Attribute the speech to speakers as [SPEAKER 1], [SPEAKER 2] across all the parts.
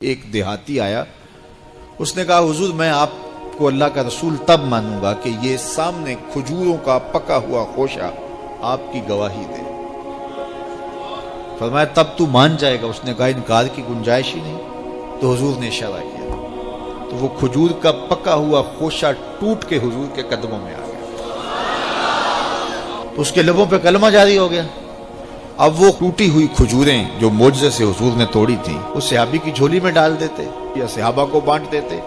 [SPEAKER 1] ایک دیہاتی آیا، اس نے کہا حضور میں آپ کو اللہ کا رسول تب مانوں گا کہ یہ سامنے کھجوروں کا پکا ہوا خوشہ آپ کی گواہی دے۔ فرمایا تب تو مان جائے گا؟ اس نے کہا انکار کی گنجائش ہی نہیں۔ تو حضور نے اشارہ کیا تو وہ کھجور کا پکا ہوا خوشہ ٹوٹ کے حضور کے قدموں میں آ گیا، تو اس کے لبوں پہ کلمہ جاری ہو گیا۔ اب وہ ٹوٹی ہوئی کھجوریں جو معجزے سے حضور نے توڑی تھیں اس صحابی کی جھولی میں ڈال دیتے یا صحابہ کو بانٹ دیتے،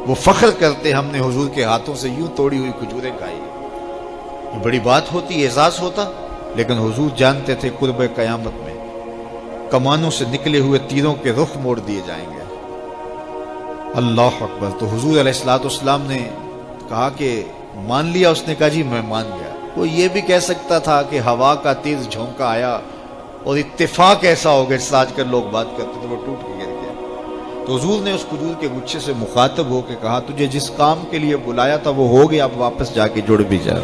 [SPEAKER 1] وہ فخر کرتے ہم نے حضور کے ہاتھوں سے یوں توڑی ہوئی کھجوریں کھائی۔ یہ بڑی بات ہوتی، اعزاز ہوتا، لیکن حضور جانتے تھے قرب قیامت میں کمانوں سے نکلے ہوئے تیروں کے رخ موڑ دیے جائیں گے۔ اللہ اکبر۔ تو حضور علیہ الصلوۃ والسلام نے کہا کہ مان لیا؟ اس نے کہا جی میں مان گیا۔ وہ یہ بھی کہہ سکتا تھا کہ ہوا کا تیز جھونکا آیا اور اتفاق ایسا ہو گیا، جس آج کل لوگ بات کرتے تو وہ ٹوٹ کے گر گیا۔ تو حضور نے اس کھجور کے گچھے سے مخاطب ہو کے کہا تجھے جس کام کے لیے بلایا تھا وہ ہو گیا، اب واپس جا کے جڑ بھی جا۔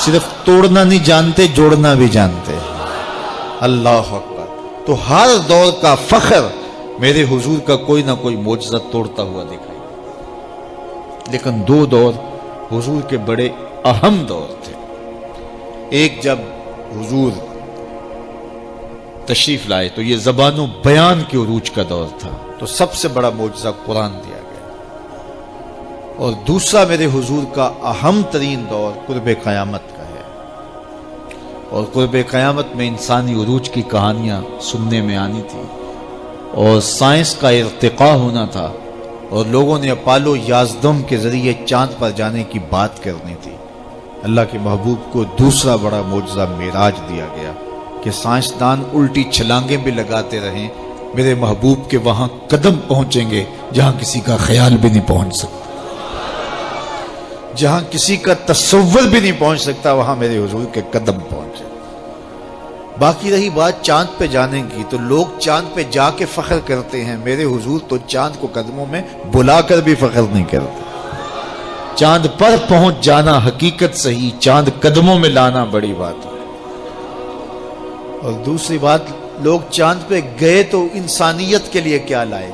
[SPEAKER 1] صرف توڑنا نہیں جانتے، جوڑنا بھی جانتے۔ اللہ اکبر۔ تو ہر دور کا فخر میرے حضور کا کوئی نہ کوئی معجزہ توڑتا ہوا دکھائی، لیکن دو دور حضور کے بڑے اہم دور تھے۔ ایک جب حضور تشریف لائے تو یہ زبان و بیان کے عروج کا دور تھا، تو سب سے بڑا معجزہ قرآن دیا گیا۔ اور دوسرا میرے حضور کا اہم ترین دور قرب قیامت کا ہے، اور قرب قیامت میں انسانی عروج کی کہانیاں سننے میں آنی تھی، اور سائنس کا ارتقاء ہونا تھا، اور لوگوں نے اپالو 11 کے ذریعے چاند پر جانے کی بات کرنی تھی۔ اللہ کے محبوب کو دوسرا بڑا معجزہ معراج دیا گیا کہ سائنسدان الٹی چھلانگیں بھی لگاتے رہیں، میرے محبوب کے وہاں قدم پہنچیں گے جہاں کسی کا خیال بھی نہیں پہنچ سکتا، جہاں کسی کا تصور بھی نہیں پہنچ سکتا، وہاں میرے حضور کے قدم پہنچے۔ باقی رہی بات چاند پہ جانے کی، تو لوگ چاند پہ جا کے فخر کرتے ہیں، میرے حضور تو چاند کو قدموں میں بلا کر بھی فخر نہیں کرتے۔ چاند پر پہنچ جانا حقیقت صحیح، چاند قدموں میں لانا بڑی بات ہے۔ اور دوسری بات، لوگ چاند پہ گئے تو انسانیت کے لیے کیا لائے؟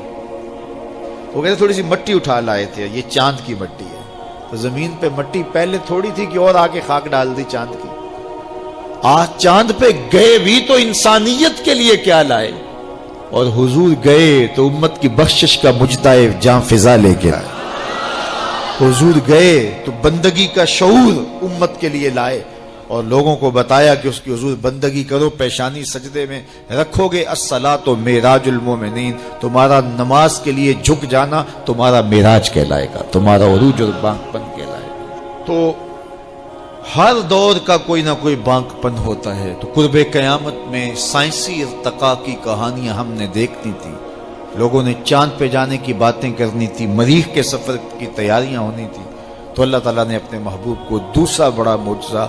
[SPEAKER 1] وہ کہتے تھوڑی سی مٹی اٹھا لائے تھے، یہ چاند کی مٹی ہے۔ تو زمین پہ مٹی پہلے تھوڑی تھی کہ اور آگے خاک ڈال دی چاند کی؟ آج چاند پہ گئے بھی تو انسانیت کے لیے کیا لائے؟ اور حضور گئے تو امت کی بخشش کا مجدہ جاں فضا لے کے آئے۔ حضور گئے تو بندگی کا شعور امت کے لیے لائے، اور لوگوں کو بتایا کہ اس کی حضور بندگی کرو، پیشانی سجدے میں رکھو گے، الصلاۃ معراج المومنین، تمہارا نماز کے لیے جھک جانا تمہارا معراج کہلائے گا، تمہارا عروج اور بانک پن کہلائے گا۔ تو ہر دور کا کوئی نہ کوئی بانک پن ہوتا ہے۔ تو قرب قیامت میں سائنسی ارتقاء کی کہانیاں ہم نے دیکھنی تھی، لوگوں نے چاند پہ جانے کی باتیں کرنی تھی، مریخ کے سفر کی تیاریاں ہونی تھی۔ تو اللہ تعالیٰ نے اپنے محبوب کو دوسرا بڑا معجزہ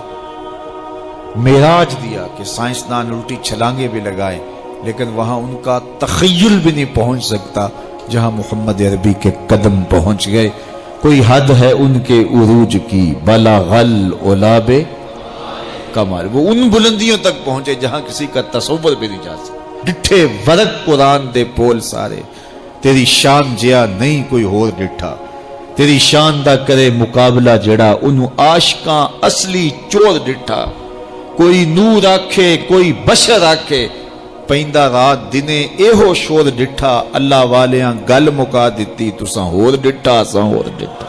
[SPEAKER 1] معراج دیا کہ سائنسدان الٹی چھلانگیں بھی لگائے، لیکن وہاں ان کا تخیل بھی نہیں پہنچ سکتا جہاں محمد عربی کے قدم پہنچ گئے۔ کوئی حد ہے ان کے عروج کی، بلغ العلا کمال، وہ ان بلندیوں تک پہنچے جہاں کسی کا تصور بھی نہیں جا سکتا۔ ڈٹھے ورق قرآن دے پول سارے، تیری شان جیا نہیں کوئی ہور ڈٹھا، تیری شان دا کرے مقابلہ جڑا انہوں عاشقاں اصلی چور ڈٹھا۔ کوئی نور آکھے کوئی بشر آکھے، پیندا رات دنے ایہو شور ڈٹھا، اللہ والیاں گل مکا دیتی تساں ہور ڈٹھا اساں ہور ڈٹھا۔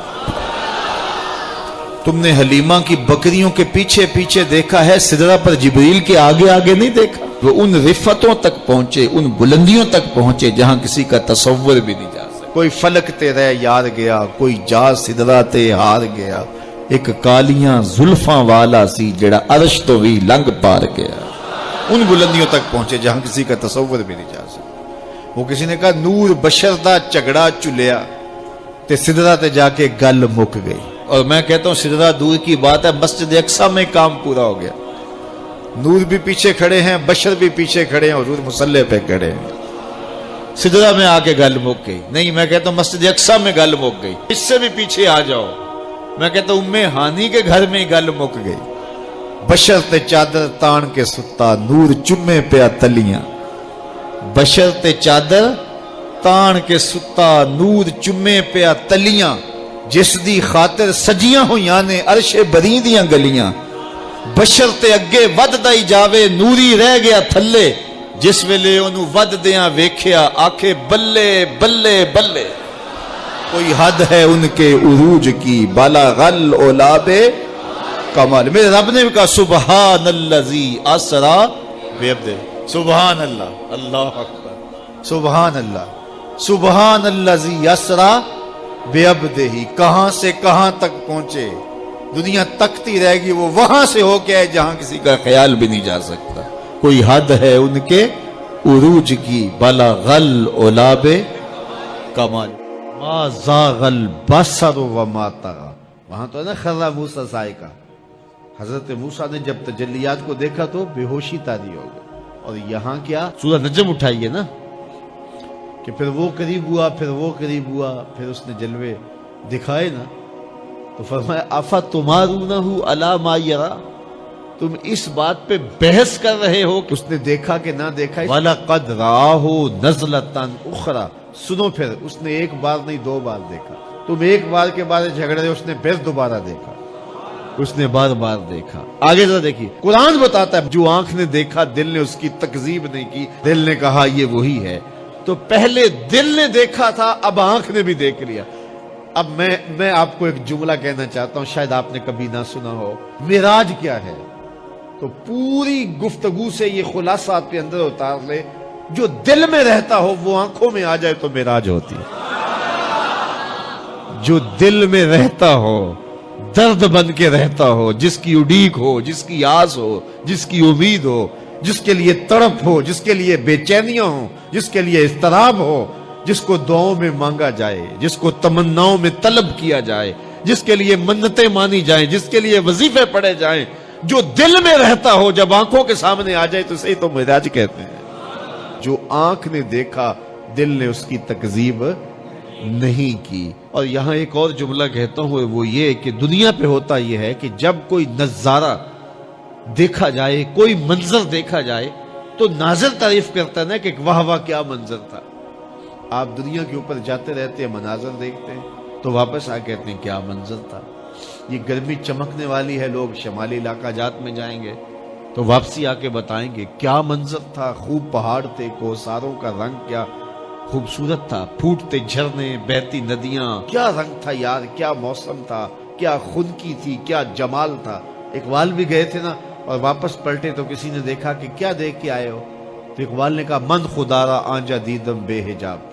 [SPEAKER 1] تم نے حلیمہ کی بکریوں کے پیچھے پیچھے دیکھا ہے، سدرہ پر جبریل کے آگے آگے نہیں دیکھا۔ وہ ان رفتوں تک پہنچے، ان بلندیوں تک پہنچے جہاں کسی کا تصور بھی نہیں جا سکتا۔ کوئی فلک تے رہ یار گیا، کوئی جا سدرہ تے ہار گیا، ایک کالیاں زلفاں والا سی جڑا عرش تو بھی لنگ پار گیا۔ ان بلندیوں تک پہنچے جہاں کسی کا تصور بھی نہیں جا سکتا۔ وہ کسی نے کہا نور بشر دا جھگڑا چلیا تے سدرہ تے جا کے گل مک گئی، اور میں کہتا ہوں سدرہ دور کی بات ہے، مسجد اقصی میں کام پورا ہو گیا۔ نور بھی پیچھے کھڑے ہیں، بشر بھی پیچھے کھڑے ہیں، حضور مصلی پہ کھڑے ہیں، سدرہ میں آ کے گل مک گئی۔ نہیں، میں کہتا ہوں مسجد اقصی میں گل مک گئی، اس سے بھی پیچھے آ جاؤ، میں کہتا ہوں ام ہانی کے گھر میں گل مک گئی۔ بشر تے چادر تان کے ستا، نور چمے پیا تلیاں، بشر تے چادر تان کے ستا نور چمے پیا تلیاں جس دی خاطر سجیاں ہویاں نے عرش بری دیاں گلیاں بشر تے اگے ود دائی جاوے نوری رہ گیا تھلے جس ویلے انہوں ود دیاں ویکھیا آکھے بلے بلے بلے کوئی حد ہے ان کے عروج کی بالا غل اولاب کمال میرے رب نے بھی کہا سبحان اللذی اسرا بعبدہ سبحان اللہ اللہ اکبر سبحان اللہ سبحان اللذی اسرا بعبدہ کہاں سے کہاں تک پہنچے دنیا تکتی رہے گی وہ وہاں سے ہو کے جہاں کسی کا خیال بھی نہیں جا سکتا کوئی حد ہے ان کے عروج کی بلغ العلاب کمال ما زاغ البصر وما طغى وہاں تو ہے نا خرا موسیٰ صائقہ حضرت موسیٰ نے جب تجلیات کو دیکھا تو بے ہوشی طاری ہو گئی اور یہاں کیا سورہ نجم اٹھائیے نا کہ پھر وہ قریب ہوا پھر وہ قریب ہوا پھر اس نے جلوے دکھائے نا تو فرمایا افتمارونہ علی ما یری تم اس بات پہ بحث کر رہے ہو کہ اس نے دیکھا کہ نہ دیکھا وَلَقَدْ رَآهُ نَزْلَةً أُخْرَى سنو پھر اس نے ایک بار نہیں دو بار دیکھا تم ایک بار کے بارے جھگڑ رہے اس نے پھر دوبارہ دیکھا اس نے بار بار دیکھا آگے ذرا دیکھیے قرآن بتاتا ہے جو آنکھ نے دیکھا دل نے اس کی تکذیب نہیں کی دل نے کہا یہ وہی ہے تو پہلے دل نے دیکھا تھا اب آنکھ نے بھی دیکھ لیا اب میں آپ کو ایک جملہ کہنا چاہتا ہوں شاید آپ نے کبھی نہ سنا ہو معراج کیا ہے تو پوری گفتگو سے یہ خلاصہ آپ کے اندر اتار لے جو دل میں رہتا ہو وہ آنکھوں میں آ جائے تو معراج ہوتی ہے جو دل میں رہتا ہو درد بن کے رہتا ہو جس کی اڈیک ہو جس کی آس ہو جس کی امید ہو جس کے لیے تڑپ ہو جس کے لیے بے چینیاں ہوں جس کے لیے اضطراب ہو جس کو دعاؤں میں مانگا جائے جس کو تمناؤں میں طلب کیا جائے جس کے لیے منتیں مانی جائیں جس کے لیے وظیفے پڑھے جائیں جو دل میں رہتا ہو جب آنکھوں کے سامنے آ جائے تو صحیح تو معراج کہتے ہیں جو آنکھ نے دیکھا دل نے اس کی تکذیب نہیں کی اور یہاں ایک اور جملہ کہتا ہوں وہ یہ کہ دنیا پہ ہوتا یہ ہے کہ جب کوئی نظارہ دیکھا جائے کوئی منظر دیکھا جائے تو ناظر تعریف کرتا ہے نا کہ واہ واہ کیا منظر تھا آپ دنیا کے اوپر جاتے رہتے ہیں مناظر دیکھتے ہیں تو واپس آ کہتے ہیں کیا منظر تھا یہ گرمی چمکنے والی ہے لوگ شمالی علاقہ جات میں جائیں گے تو واپسی آ کے بتائیں گے کیا منظر تھا خوب پہاڑ تھے کوساروں کا رنگ کیا خوبصورت تھا پھوٹتے جھرنے بہتی ندیاں کیا رنگ تھا یار کیا موسم تھا کیا خنکی تھی کیا جمال تھا اقبال بھی گئے تھے نا اور واپس پلٹے تو کسی نے دیکھا کہ کیا دیکھ کے آئے ہو تو اقبال نے کہا من خدارا آنجا دیدم بے حجاب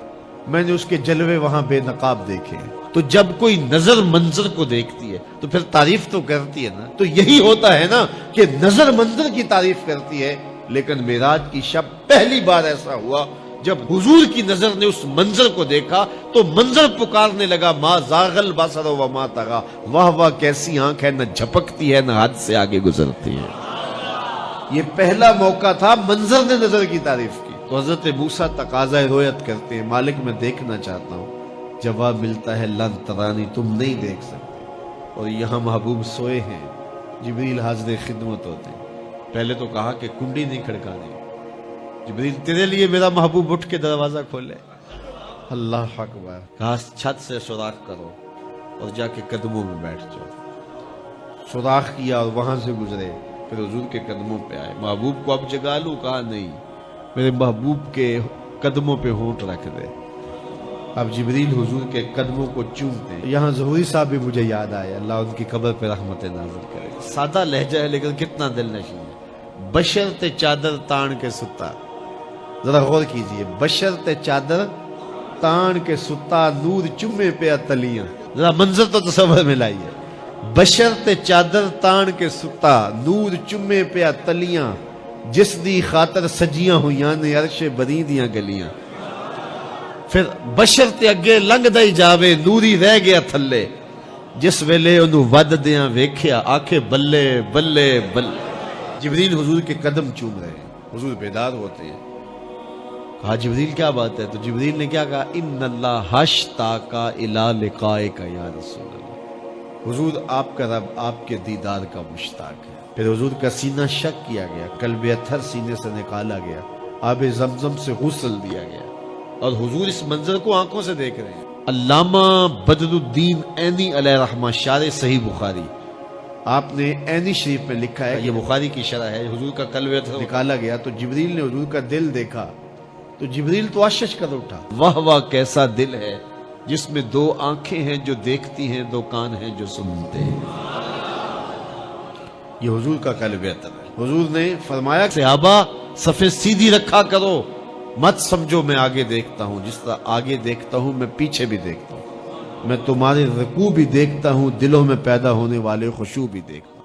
[SPEAKER 1] میں نے اس کے جلوے وہاں بے نقاب دیکھے تو جب کوئی نظر منظر کو دیکھتی ہے تو پھر تعریف تو کرتی ہے نا تو یہی ہوتا ہے نا کہ نظر منظر کی تعریف کرتی ہے لیکن معراج کی شب پہلی بار ایسا ہوا جب حضور کی نظر نے اس منظر کو دیکھا تو منظر پکارنے لگا ما زاغ البصر وما طغى واہ واہ کیسی آنکھ ہے نہ جھپکتی ہے نہ حد سے آگے گزرتی ہے یہ پہلا موقع تھا منظر نے نظر کی تعریف کی تو حضرت موسیٰ تقاضۂ رویت کرتے ہیں مالک میں دیکھنا چاہتا ہوں جواب ملتا ہے لن ترانی تم نہیں دیکھ سکتے اور یہاں محبوب سوئے ہیں جبریل حاضر خدمت ہوتے ہیں پہلے تو کہا کہ کنڈی نہیں کھڑکانی جبریل تیرے لیے میرا محبوب اٹھ کے دروازہ کھولے اللہ اکبر کہا چھت سے سوراخ کرو اور جا کے قدموں میں بیٹھ جاؤ سوراخ کیا اور وہاں سے گزرے پھر حضور کے قدموں پہ آئے محبوب کو اب جگا لوں کہا نہیں میرے محبوب کے قدموں پہ ہونٹ رکھ دے اب جبریل حضور کے قدموں کو چومتے ہیں یہاں ظہوری صاحب بھی مجھے یاد آئے اللہ ان کی قبر پہ رحمت نازل کرے سادہ لہجہ ہے لیکن کتنا دل نشین ہے بشرط چادر تان کے ستا ذرا غور کیجئے بشرط چادر تان کے ستا نور چمے پہ تلیاں ذرا منظر تو تصور میں لائیے بشرط چادر تان کے ستا نور چمے پہ تلیاں جس دی خاطر سجیاں ہویاں نے عرش بری دیاں گلیاں پھر بشرط اگے لنگ دائی جاوے نوری رہ گیا تھلے جس ویلے انہوں ود دیاں ویکھیا آکھے بلے بلے بلے جبریل حضور کے قدم چوم رہے ہیں حضور بیدار ہوتے ہیں کہا جبریل کیا بات ہے تو جبریل نے کیا کہا ان اللہ حشتاکا الی لقائک یا رسول اللہ حضور آپ کا رب آپ کے دیدار کا مشتاق ہے پھر حضور کا سینہ شک کیا گیا قلب اتھر سینے سے نکالا گیا آب زمزم سے غسل دیا گیا اور حضور اس منظر کو آنکھوں سے دیکھ رہے ہیں۔ علامہ بدر الدین عینی علیہ رحمہ شارح صحیح بخاری، آپ نے عینی شریف میں لکھا ہے، یہ بخاری کی شرح ہے، حضور کا قلب نکالا گیا تو جبریل نے حضور کا دل دیکھا تو جبریل تو اشش کر اٹھا، واہ واہ کیسا دل ہے جس میں دو آنکھیں ہیں جو دیکھتی ہیں، دو کان ہیں جو سنتے ہیں۔ یہ حضور کا قلب اطہر ہے۔ حضور نے فرمایا صحابہ صفیں سیدھی رکھا کرو، مت سمجھو میں آگے دیکھتا ہوں، جس طرح آگے دیکھتا ہوں میں پیچھے بھی دیکھتا ہوں، میں تمہارے رکوع بھی دیکھتا ہوں، دلوں میں پیدا ہونے والے خشوع بھی دیکھتا ہوں۔